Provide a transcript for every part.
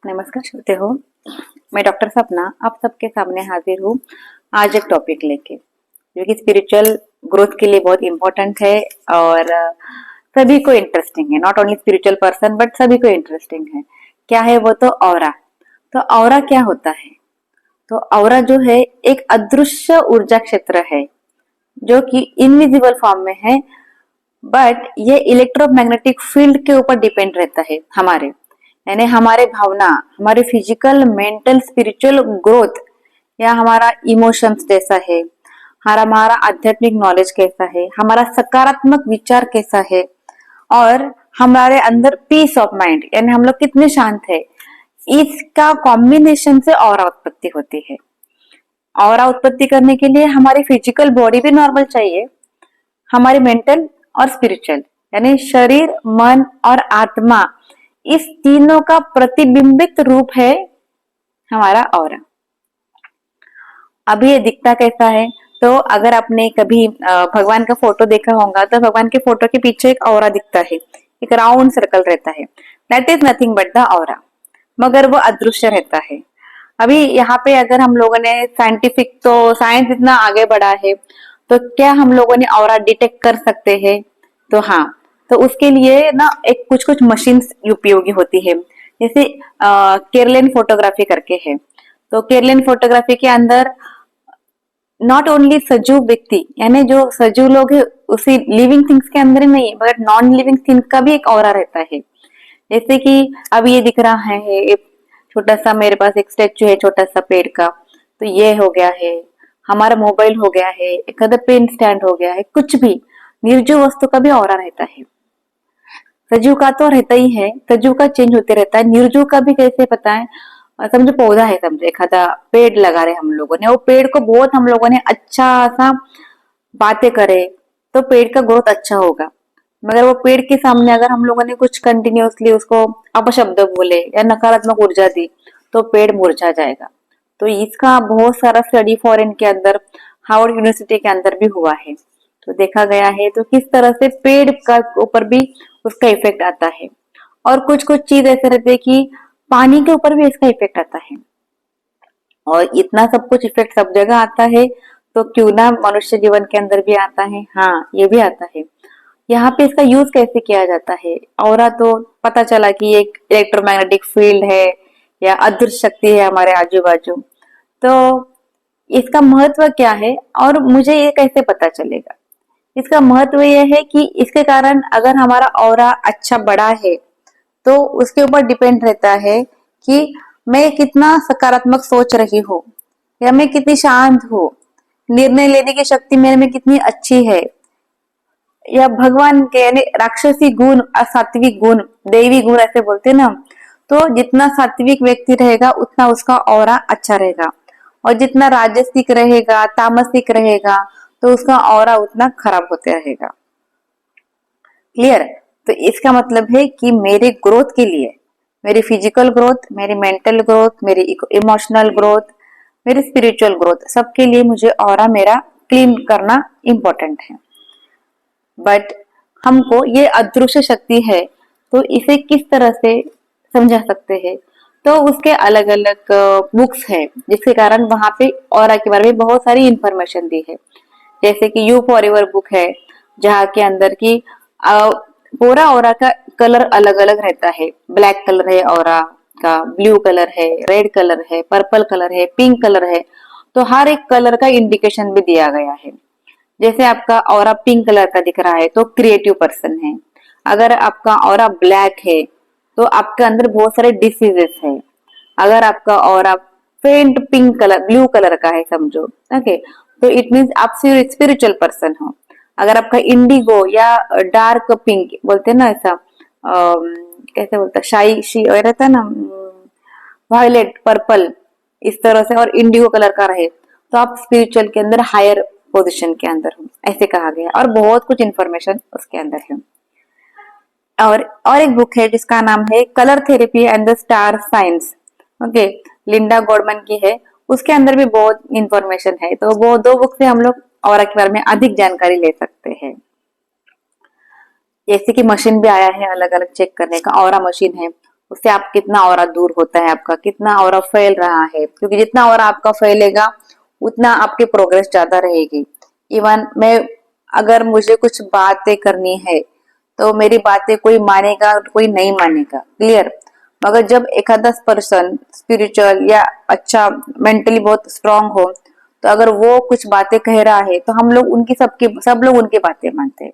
नमस्कार श्रोते हो। मैं डॉक्टर सपना आप सबके सामने हाजिर हूँ आज एक टॉपिक लेके जो कि स्पिरिचुअल ग्रोथ के लिए बहुत इम्पोर्टेंट है और सभी को इंटरेस्टिंग है। Not only spiritual person but सभी को इंटरेस्टिंग है। क्या है वो? तो ऑरा। तो ऑरा क्या होता है? तो ऑरा जो है एक अदृश्य ऊर्जा क्षेत्र है जो कि इनविजिबल फॉर्म में है, बट ये इलेक्ट्रोमैग्नेटिक फील्ड के ऊपर डिपेंड रहता है हमारे, यानी हमारे भावना, हमारे फिजिकल मेंटल स्पिरिचुअल ग्रोथ या हमारा इमोशंस कैसा है, हमारा आध्यात्मिक नॉलेज कैसा है, हमारा सकारात्मक विचार कैसा है और हमारे अंदर पीस ऑफ माइंड यानी हम लोग कितने शांत है, इसका कॉम्बिनेशन से ऑरा उत्पत्ति होती है। ऑरा उत्पत्ति करने के लिए हमारी फिजिकल बॉडी भी नॉर्मल चाहिए, हमारी मेंटल और स्पिरिचुअल यानी शरीर, मन और आत्मा, इस तीनों का प्रतिबिंबित रूप है हमारा ऑरा। अभी ये दिखता कैसा है? तो अगर आपने कभी भगवान का फोटो देखा होगा तो भगवान के फोटो के पीछे एक ऑरा दिखता है, एक राउंड सर्कल रहता है। That is nothing but the aura, मगर वो अदृश्य रहता है। अभी यहाँ पे अगर हम लोगों ने साइंटिफिक, तो साइंस इतना आगे बढ़ा है, तो क्या हम लोगों ने ऑरा डिटेक्ट कर सकते हैं? तो हाँ, तो उसके लिए ना एक कुछ कुछ मशीन्स उपयोगी होती है। जैसे केरलियन फोटोग्राफी करके है, तो केरलियन फोटोग्राफी के अंदर नॉट ओनली सजीव व्यक्ति यानी जो सजीव लोग है उसी लिविंग थिंग्स के अंदर ही नहीं, बट नॉन लिविंग थिंग का भी एक ऑरा रहता है। जैसे कि अब ये दिख रहा है, एक छोटा सा मेरे पास एक स्टेचू है छोटा सा पेड़ का, तो ये हो गया है, हमारा मोबाइल हो गया है, एक अदर पेन स्टैंड हो गया है, कुछ भी निर्जीव वस्तु का भी ऑरा रहता है। सजीव का तो रहता ही है, सजीव का चेंज होते रहता है, निर्जीव का भी कैसे पता है? समझो पौधा है, समझो एक आधा पेड़ लगा रहे हम लोगों ने, वो पेड़ को बहुत हम लोगों ने अच्छा सा बातें करे तो पेड़ का ग्रोथ अच्छा होगा, मगर वो पेड़ के सामने अगर हम लोगों ने कुछ कंटिन्यूअसली उसको अपशब्द बोले या नकारात्मक ऊर्जा दी तो पेड़ मुरझा जाएगा। तो इसका बहुत सारा स्टडी फॉरेन के अंदर, हार्वर्ड यूनिवर्सिटी के अंदर भी हुआ है, तो देखा गया है तो किस तरह से पेड़ का ऊपर भी उसका इफेक्ट आता है। और कुछ कुछ चीज ऐसे रहते हैं कि पानी के ऊपर भी इसका इफेक्ट आता है। और इतना सब कुछ इफेक्ट सब जगह आता है, तो क्यों ना मनुष्य जीवन के अंदर भी आता है। हाँ, ये भी आता है। यहाँ पे इसका यूज कैसे किया जाता है? ऑरा तो पता चला कि एक इलेक्ट्रोमैग्नेटिक फील्ड है या अदृश्य शक्ति है हमारे आजू बाजू, तो इसका महत्व क्या है और मुझे ये कैसे पता चलेगा? इसका महत्व यह है कि इसके कारण अगर हमारा ऑरा अच्छा बड़ा है तो उसके ऊपर डिपेंड रहता है कि मैं कितना सकारात्मक सोच रही हूँ या मैं कितनी शांत हूँ, निर्णय लेने की शक्ति मेरे में कितनी अच्छी है, या भगवान के यानी राक्षसी गुण और सात्विक गुण, दैवी गुण ऐसे बोलते ना, तो जितना सात्विक व्यक्ति रहेगा उतना उसका ऑरा अच्छा रहेगा, और जितना राजसिक रहेगा, तामसिक रहेगा, तो उसका ऑरा उतना खराब होते रहेगा। क्लियर? तो इसका मतलब है कि मेरे ग्रोथ के लिए, मेरी फिजिकल ग्रोथ, मेरी मेंटल ग्रोथ, मेरी इमोशनल ग्रोथ, मेरी स्पिरिचुअल ग्रोथ, सबके लिए मुझे ऑरा मेरा क्लीन करना इम्पोर्टेंट है। बट हमको ये अदृश्य शक्ति है, तो इसे किस तरह से समझा सकते हैं? तो उसके अलग अलग बुक्स है, जिसके कारण वहां पे ऑरा के बारे में बहुत सारी इंफॉर्मेशन दी है। जैसे कि यू फॉर एवर बुक है, जहाँ के अंदर की पूरा ऑरा का कलर अलग अलग रहता है। ब्लैक कलर है ऑरा का, ब्लू कलर है, रेड कलर है, पर्पल कलर है, पिंक कलर है, तो हर एक कलर का इंडिकेशन भी दिया गया है। जैसे आपका ऑरा पिंक कलर का दिख रहा है तो क्रिएटिव पर्सन है। अगर आपका ऑरा ब्लैक है तो आपके अंदर बहुत सारे डिसीजेस है। अगर आपका ऑरा फेंट पिंक कलर, ब्लू कलर का है समझो, ओके, तो इट मीन्स आप स्पिरिचुअल पर्सन हो। अगर आपका इंडिगो या डार्क पिंक बोलते हैं ना, ऐसा कैसे बोलता, शाई शी रहता है ना, वायलेट, पर्पल, इस तरह से, और इंडिगो कलर का रहे तो आप स्पिरिचुअल के अंदर हायर पोजीशन के अंदर हो, ऐसे कहा गया। और बहुत कुछ इंफॉर्मेशन उसके अंदर है। और एक बुक है जिसका नाम है colour therapy and the star science, okay, Linda Goodman की है। उसके अंदर भी बहुत इंफॉर्मेशन है, तो वो दो बुक से हम लोग ऑरा के बारे में अधिक जानकारी ले सकते हैं। जैसे कि मशीन भी आया है अलग अलग चेक करने का, ऑरा मशीन है, उससे आप कितना ऑरा दूर होता है, आपका कितना ऑरा फैल रहा है, क्योंकि जितना ऑरा आपका फैलेगा उतना आपकी प्रोग्रेस ज्यादा रहेगी। इवन मैं अगर मुझे कुछ बातें करनी है तो मेरी बातें कोई मानेगा कोई नहीं मानेगा, क्लियर। मगर जब एक आधा पर्सन स्पिरिचुअल या अच्छा मेंटली बहुत स्ट्रांग हो तो अगर वो कुछ बातें कह रहा है तो हम लोग उनकी सबकी सब लोग उनकी बातें मानते हैं।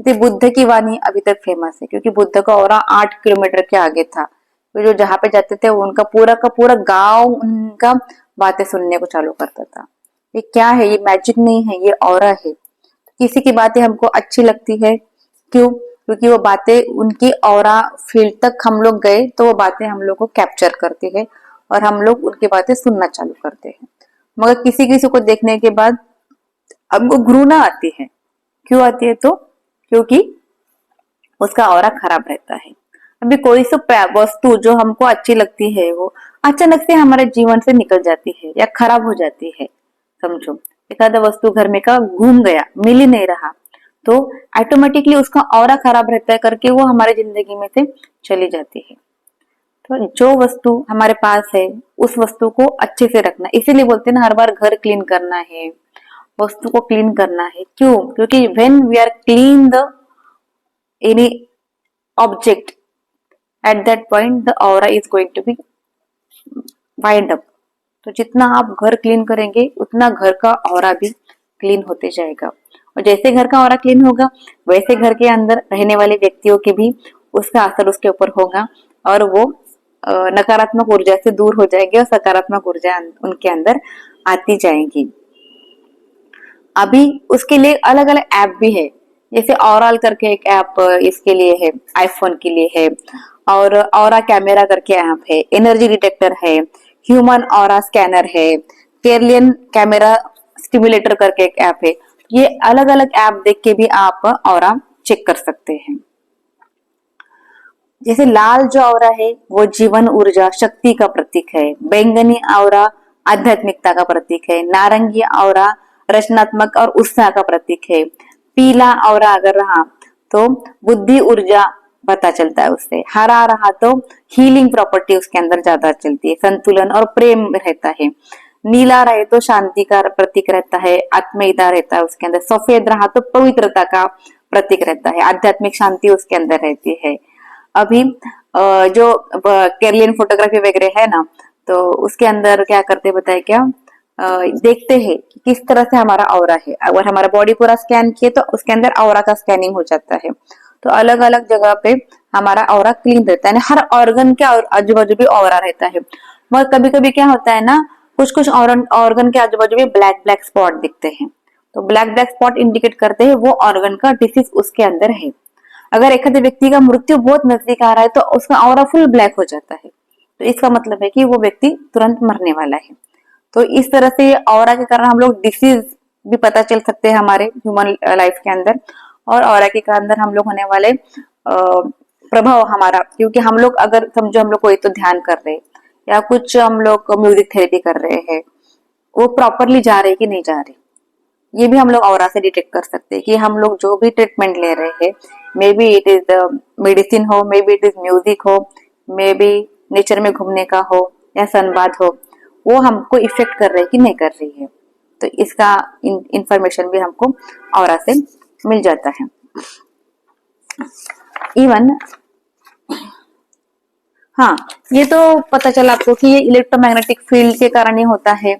जैसे बुद्ध की वाणी अभी तक फेमस है क्योंकि बुद्ध का ऑरा 8 किलोमीटर के आगे था, तो जो जहाँ पे जाते थे उनका पूरा का पूरा गांव उनका बातें सुनने को चालू करता था। ये क्या है? ये मैजिक नहीं है, ये ऑरा है। किसी की बातें हमको अच्छी लगती है, क्यों? क्योंकि वो बातें उनकी ऑरा फील्ड तक हम लोग गए तो वो बातें हम लोग को कैप्चर करती है और हम लोग उनकी बातें सुनना चालू करते हैं। मगर किसी किसी को देखने के बाद हमको घृणा आती है। क्यों आती है? तो क्योंकि उसका ऑरा खराब रहता है। अभी कोई सी वस्तु जो हमको अच्छी लगती है वो अचानक से हमारे जीवन से निकल जाती है या खराब हो जाती है। समझो एक आधा वस्तु घर में का घूम गया, मिल ही नहीं रहा, तो ऑटोमेटिकली उसका ऑरा खराब रहता है करके वो हमारे जिंदगी में से चली जाती है। तो जो वस्तु हमारे पास है उस वस्तु को अच्छे से रखना, इसीलिए बोलते हैं ना हर बार घर क्लीन करना है, वस्तु को क्लीन करना है। क्यों? क्योंकि when we are clean the any object at that point the aura is going to be wind up. तो जितना आप घर क्लीन करेंगे उतना घर का ऑरा भी क्लीन होते जाएगा, और जैसे घर का ऑरा क्लीन होगा वैसे घर के अंदर रहने वाले व्यक्तियों की भी उसका असर उसके ऊपर होगा और वो नकारात्मक ऊर्जा से दूर हो जाएगी और सकारात्मक ऊर्जा उनके अंदर आती जाएगी। अभी उसके लिए अलग अलग ऐप भी है, जैसे ऑरल करके एक ऐप इसके लिए है, आईफोन के लिए है, और ऑरा कैमेरा करके ऐप है, एनर्जी डिटेक्टर है, ह्यूमन ऑरा स्कैनर है, केरलियन कैमेरा स्टिमुलेटर करके एक ऐप है। ये अलग अलग ऐप देख के भी आप ऑरा चेक कर सकते हैं। जैसे लाल जो ऑरा है वो जीवन ऊर्जा शक्ति का प्रतीक है, बैंगनी ऑरा आध्यात्मिकता का प्रतीक है, नारंगी ऑरा रचनात्मक और उत्साह का प्रतीक है, पीला ऑरा अगर रहा तो बुद्धि ऊर्जा पता चलता है उससे, हरा रहा तो हीलिंग प्रॉपर्टी उसके अंदर ज्यादा चलती है, संतुलन और प्रेम रहता है, नीला रहे तो शांति का प्रतीक रहता है, आत्मीयता रहता है उसके अंदर, सफेद रहा तो पवित्रता का प्रतीक रहता है, आध्यात्मिक शांति उसके अंदर रहती है। अभी जो केरलियन फोटोग्राफी वगैरह है ना, तो उसके अंदर क्या करते बताए क्या, देखते हैं कि किस तरह से हमारा ऑरा है। अगर हमारा बॉडी पूरा स्कैन किए तो उसके अंदर ऑरा का स्कैनिंग हो जाता है। तो अलग अलग जगह पे हमारा ऑरा क्लीन रहता है, हर ऑर्गन के आजू बाजू भी ऑरा रहता है। मगर कभी कभी क्या होता है ना, कुछ कुछ ऑर्गन के आजू बाजू में ब्लैक ब्लैक स्पॉट दिखते हैं, तो ब्लैक ब्लैक स्पॉट इंडिकेट करते हैं वो ऑर्गन का डिसीज उसके अंदर है। अगर एक व्यक्ति का मृत्यु बहुत नजदीक आ रहा है तो उसका ऑरा फुल ब्लैक हो जाता है, तो इसका मतलब है कि वो व्यक्ति तुरंत मरने वाला है। तो इस तरह से ऑरा के कारण हम लोग डिसीज भी पता चल सकते हैं हमारे ह्यूमन लाइफ के अंदर, और ऑरा के अंदर हम लोग होने वाले प्रभाव हमारा, क्योंकि हम लोग अगर समझो हम लोग कोई तो ध्यान कर रहे हैं या कुछ हम लोग म्यूजिक थेरेपी कर रहे हैं, वो प्रॉपरली जा रहे कि नहीं जा रहे, ये भी हम लोग ऑरा से डिटेक्ट कर सकते हैं कि हम लोग जो भी ट्रीटमेंट ले रहे हैं, maybe it is medicine हो, maybe it is music हो, मे बी नेचर में घूमने का हो या सनबाथ हो, वो हमको इफेक्ट कर रही है कि नहीं कर रही है। तो इसका इंफॉर्मेशन भी हमको ऑरा से मिल जाता है। इवन हाँ, ये तो पता चला आपको कि ये इलेक्ट्रोमैग्नेटिक फील्ड के कारण ही होता है।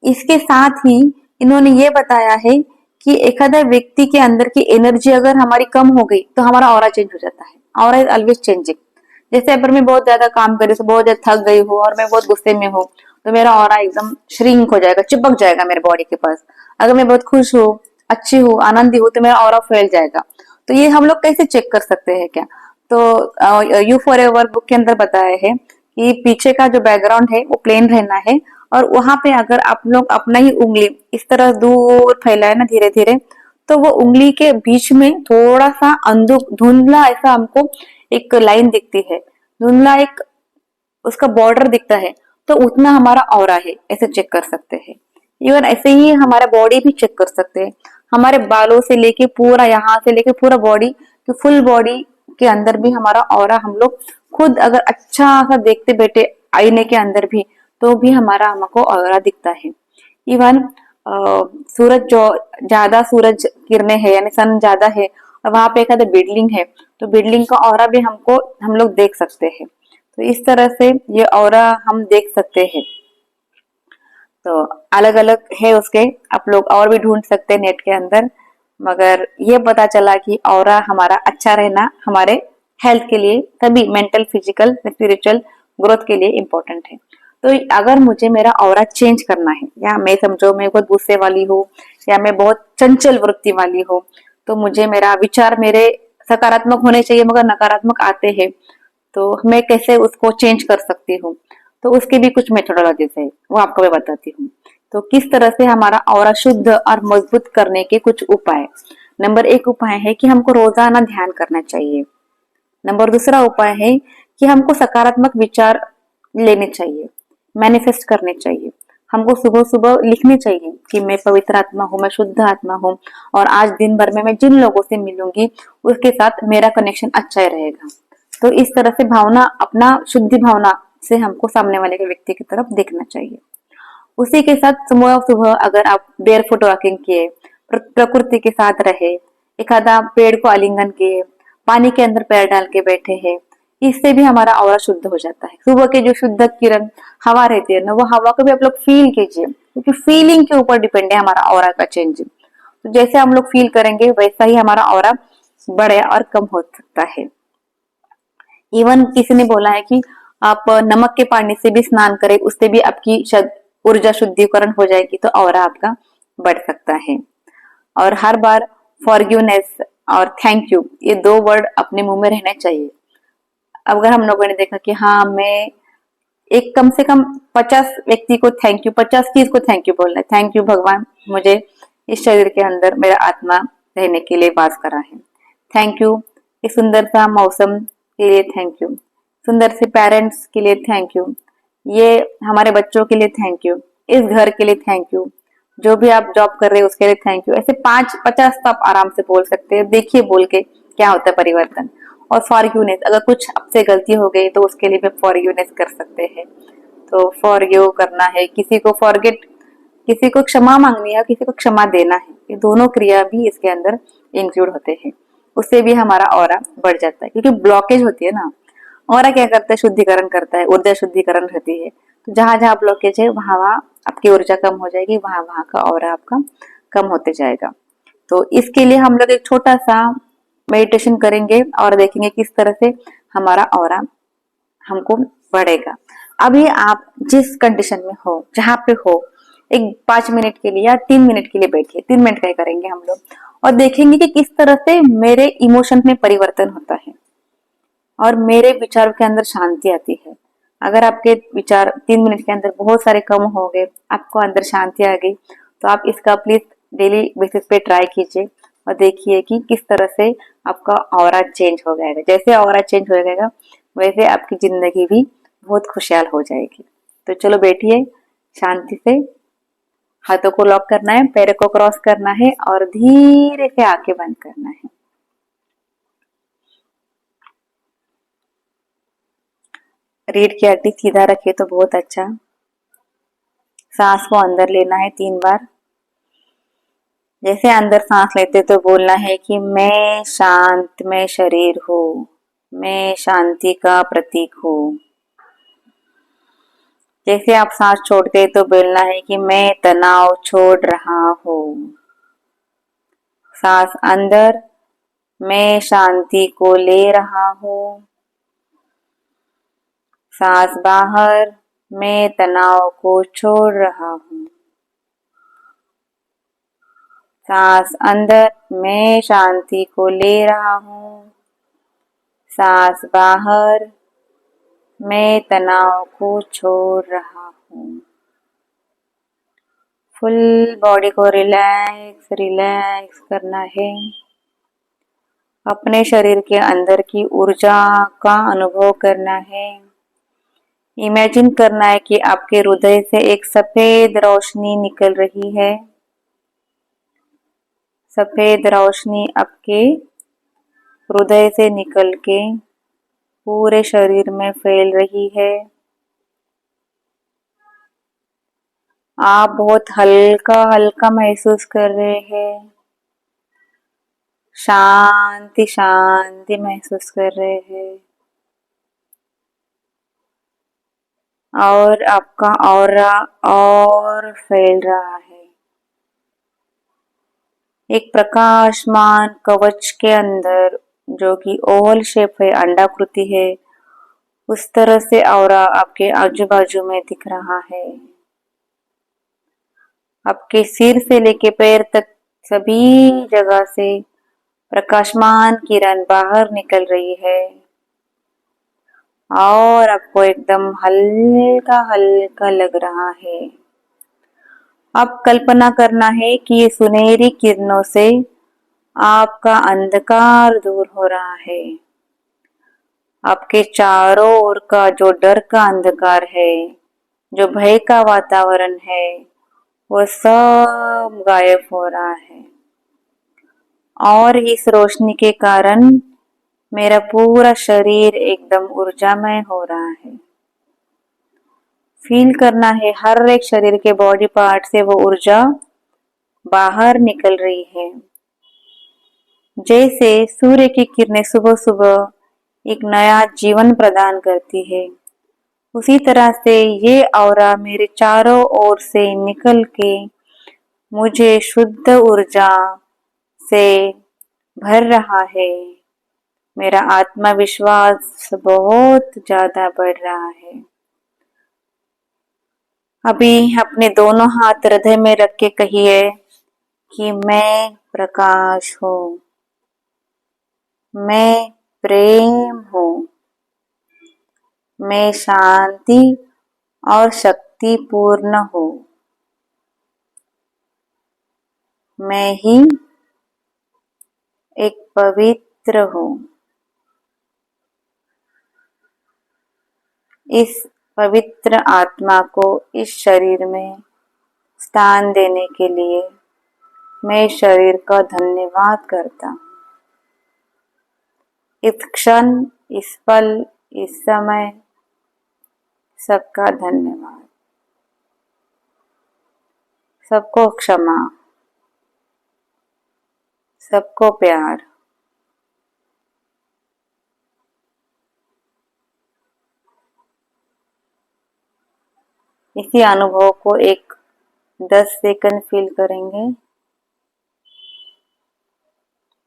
इसके साथ ही इन्होंने ये बताया है कि एखादा व्यक्ति के अंदर की एनर्जी अगर हमारी कम हो गई तो हमारा ऑरा चेंज हो जाता है। Aura is always changing. जैसे अगर मैं बहुत ज्यादा काम कर रही हूँ, बहुत ज्यादा थक गई हूँ और मैं बहुत गुस्से में हूँ, तो मेरा ऑरा एकदम श्रिंक हो जाएगा, चिपक जाएगा मेरे बॉडी के पास। अगर मैं बहुत खुश हूँ, अच्छी हूँ, आनंदी हूँ, तो मेरा ऑरा फैल जाएगा। तो ये हम लोग कैसे चेक कर सकते हैं क्या? तो यू फॉर एवर बुक के अंदर बताया है कि पीछे का जो बैकग्राउंड है वो प्लेन रहना है, और वहां पे अगर आप लोग अपना ही उंगली इस तरह दूर फैलाए ना धीरे धीरे, तो वो उंगली के बीच में थोड़ा सा धुंधला ऐसा हमको एक लाइन दिखती है, धुंधला एक उसका बॉर्डर दिखता है, तो उतना हमारा ऑरा है, ऐसे चेक कर सकते हैं। इवन ऐसे ही हमारा बॉडी भी चेक कर सकते हैं। हमारे बालों से लेके पूरा यहाँ से लेके पूरा बॉडी की फुल बॉडी के अंदर भी हमारा ऑरा हम लोग खुद अगर अच्छा सा देखते बैठे आईने के अंदर भी, तो भी हमारा हमको ऑरा दिखता है। इवन सूरज जो ज्यादा सूरज किरणें है यानी सन ज्यादा है और वहां पे एक आधा बिल्डिंग है, तो बिल्डिंग का ऑरा भी हम लोग देख सकते हैं। तो इस तरह से ये ऑरा हम देख सकते हैं। तो अलग अलग है उसके, आप लोग और भी ढूंढ सकते हैं नेट के अंदर, मगर ये पता चला कि ऑरा हमारा अच्छा रहना हमारे हेल्थ के लिए, सभी मेंटल फिजिकल स्पिरिचुअल ग्रोथ के लिए इम्पोर्टेंट है। तो अगर मुझे मेरा ऑरा चेंज करना है, या मैं समझो मैं बहुत गुस्से वाली हूँ या मैं बहुत चंचल वृत्ति वाली हूँ, तो मुझे मेरा विचार मेरे सकारात्मक होने चाहिए मगर नकारात्मक आते हैं, तो मैं कैसे उसको चेंज कर सकती हूँ। तो उसके भी कुछ मेथोडोलॉजीज है, वो आपको मैं बताती हूँ। तो किस तरह से हमारा ऑरा शुद्ध और मजबूत करने के कुछ उपाय। नंबर एक उपाय है कि हमको रोजाना ध्यान करना चाहिए। नंबर दूसरा उपाय है कि हमको सकारात्मक विचार लेने चाहिए, मैनिफेस्ट करने चाहिए। हमको सुबह सुबह लिखने चाहिए कि मैं पवित्र आत्मा हूँ, मैं शुद्ध आत्मा हूँ, और आज दिन भर में मैं जिन लोगों से मिलूंगी उसके साथ मेरा कनेक्शन अच्छा ही रहेगा। तो इस तरह से भावना, अपना शुद्धि भावना से हमको सामने वाले के व्यक्ति की तरफ देखना चाहिए। उसी के साथ सुबह सुबह अगर आप बेयर फुट वॉकिंग किए, प्रकृति के साथ रहे, एक आधा पेड़ को आलिंगन किए, पानी के अंदर पैर डाल के बैठे हैं, इससे भी हमारा ऑरा शुद्ध हो जाता है। सुबह के जो शुद्ध किरण हवा रहती है ना, वो हवा को भी आप लोग फील कीजिए, क्योंकि फीलिंग के ऊपर डिपेंड है हमारा ऑरा का चेंज। तो जैसे हम लोग फील करेंगे वैसा ही हमारा ऑरा बढ़े और कम हो सकता है। इवन किसी ने बोला है कि आप नमक के पानी से भी स्नान करें, उससे भी आपकी ऊर्जा शुद्धिकरण हो जाएगी, तो ऑरा आपका बढ़ सकता है। और हर बार फॉरगिवनेस और थैंक यू, ये दो वर्ड अपने मुंह में रहने चाहिए। अगर हम लोगों ने देखा कि हाँ, मैं एक कम से कम 50 व्यक्ति को थैंक यू, 50 चीज को थैंक यू बोलना है। थैंक यू भगवान, मुझे इस शरीर के अंदर मेरा आत्मा रहने के लिए वास करा है। थैंक यू इस सुंदर सा मौसम के लिए, थैंक यू सुंदर से पेरेंट्स के लिए, थैंक यू ये हमारे बच्चों के लिए, थैंक यू इस घर के लिए, थैंक यू जो भी आप जॉब कर रहे हो उसके लिए, थैंक यू। ऐसे 5-50 तो आप आराम से बोल सकते हैं। देखिए बोल के क्या होता है परिवर्तन। और फॉरगिवनेस, अगर कुछ आपसे गलती हो गई तो उसके लिए भी फॉरगिवनेस कर सकते हैं। तो फॉरगिव करना है, किसी को फॉरगेट, किसी को क्षमा मांगनी है, किसी को क्षमा देना है, ये दोनों क्रिया भी इसके अंदर इंक्लूड होते हैं। उससे भी हमारा ऑरा बढ़ जाता है, क्योंकि ब्लॉकेज होती है ना। ऑरा क्या करता है, शुद्धिकरण करता है, ऊर्जा शुद्धिकरण रहती है। तो जहां जहां ब्लॉकेज है वहां वहां आपकी ऊर्जा कम हो जाएगी, वहां वहां का ऑरा आपका कम होते जाएगा। तो इसके लिए हम लोग एक छोटा सा मेडिटेशन करेंगे और देखेंगे किस तरह से हमारा ऑरा हमको बढ़ेगा। अभी आप जिस कंडीशन में हो, जहां पे हो, एक 5 मिनट के लिए या 3 मिनट के लिए बैठिए। 3 मिनट का ही करेंगे हम लोग, और देखेंगे कि किस तरह से मेरे इमोशन में परिवर्तन होता है और मेरे विचारों के अंदर शांति आती है। अगर आपके विचार 3 मिनट के अंदर बहुत सारे कम हो गए, आपको अंदर शांति आ गई, तो आप इसका प्लीज डेली बेसिस पे ट्राई कीजिए और देखिए कि किस तरह से आपका ऑरा चेंज हो जाएगा। जैसे ऑरा चेंज हो जाएगा वैसे आपकी जिंदगी भी बहुत खुशहाल हो जाएगी। तो चलो बैठिए शांति से, हाथों को लॉक करना है, पैरों को क्रॉस करना है और धीरे से आंखें बंद करना है। रीढ़ की हड्डी सीधा रखिए तो बहुत अच्छा। सांस को अंदर लेना है 3 बार। जैसे अंदर सांस लेते तो बोलना है कि मैं शांत में शरीर हूँ, मैं शांति का प्रतीक हूँ। जैसे आप सांस छोड़ते तो बोलना है कि मैं तनाव छोड़ रहा हूँ। सांस अंदर, मैं शांति को ले रहा हूँ। सांस बाहर, मैं तनाव को छोड़ रहा हूँ। सांस अंदर, मैं शांति को ले रहा हूँ। सांस बाहर, मैं तनाव को छोड़ रहा हूँ। फुल बॉडी को रिलैक्स रिलैक्स करना है। अपने शरीर के अंदर की ऊर्जा का अनुभव करना है। इमेजिन करना है कि आपके हृदय से एक सफेद रोशनी निकल रही है। सफेद रोशनी आपके हृदय से निकल के पूरे शरीर में फैल रही है। आप बहुत हल्का हल्का महसूस कर रहे हैं, शांति शांति महसूस कर रहे हैं। और आपका ऑरा और फैल रहा है। एक प्रकाशमान कवच के अंदर, जो कि ओवल शेप है, अंडाकृति है, उस तरह से ऑरा आपके आजू बाजू में दिख रहा है। आपके सिर से लेके पैर तक सभी जगह से प्रकाशमान किरण बाहर निकल रही है और आपको एकदम हल्का हल्का लग रहा है। अब कल्पना करना है कि ये सुनहरी किरणों से आपका अंधकार दूर हो रहा है। आपके चारों ओर का जो डर का अंधकार है, जो भय का वातावरण है, वो सब गायब हो रहा है। और इस रोशनी के कारण मेरा पूरा शरीर एकदम ऊर्जामय हो रहा है। फील करना है हर एक शरीर के बॉडी पार्ट से वो ऊर्जा बाहर निकल रही है। जैसे सूर्य की किरणें सुबह सुबह एक नया जीवन प्रदान करती है, उसी तरह से ये ऑरा मेरे चारों ओर से निकल के मुझे शुद्ध ऊर्जा से भर रहा है। मेरा आत्मविश्वास बहुत ज्यादा बढ़ रहा है। अभी अपने दोनों हाथ हृदय में रख के कहिए कि मैं प्रकाश हूँ, मैं प्रेम हूँ, मैं शांति और शक्तिपूर्ण हूँ, मैं ही एक पवित्र हूँ। इस पवित्र आत्मा को इस शरीर में स्थान देने के लिए मैं शरीर का धन्यवाद करता हूँ। इस क्षण, इस पल, इस समय सबका धन्यवाद, सबको क्षमा, सबको प्यार। इसी अनुभव को एक 10 सेकंड फील करेंगे।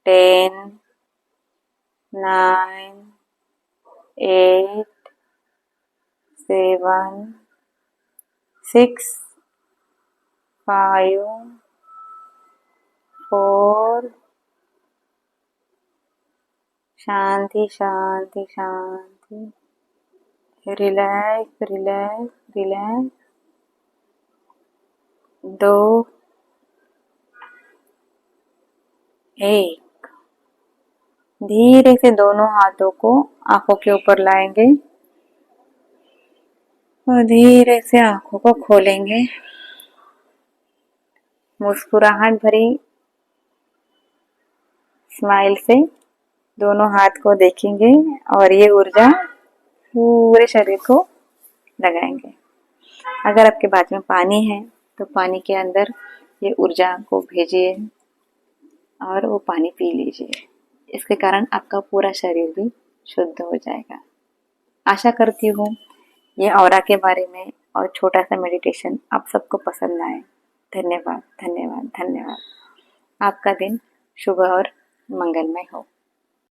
10, 9, 8, 7, 6, 5, 4, शांति शांति शांति, रिलैक्स रिलैक्स रिलैक्स। 2, 1। धीरे से दोनों हाथों को आंखों के ऊपर लाएंगे और धीरे से आंखों को खोलेंगे। मुस्कुराहट भरी स्माइल से दोनों हाथ को देखेंगे और ये ऊर्जा पूरे शरीर को लगाएंगे। अगर आपके बात में पानी है तो पानी के अंदर ये ऊर्जा को भेजिए और वो पानी पी लीजिए। इसके कारण आपका पूरा शरीर भी शुद्ध हो जाएगा। आशा करती हूँ ये ऑरा के बारे में और छोटा सा मेडिटेशन आप सबको पसंद आए। धन्यवाद धन्यवाद धन्यवाद। आपका दिन शुभ और मंगलमय हो।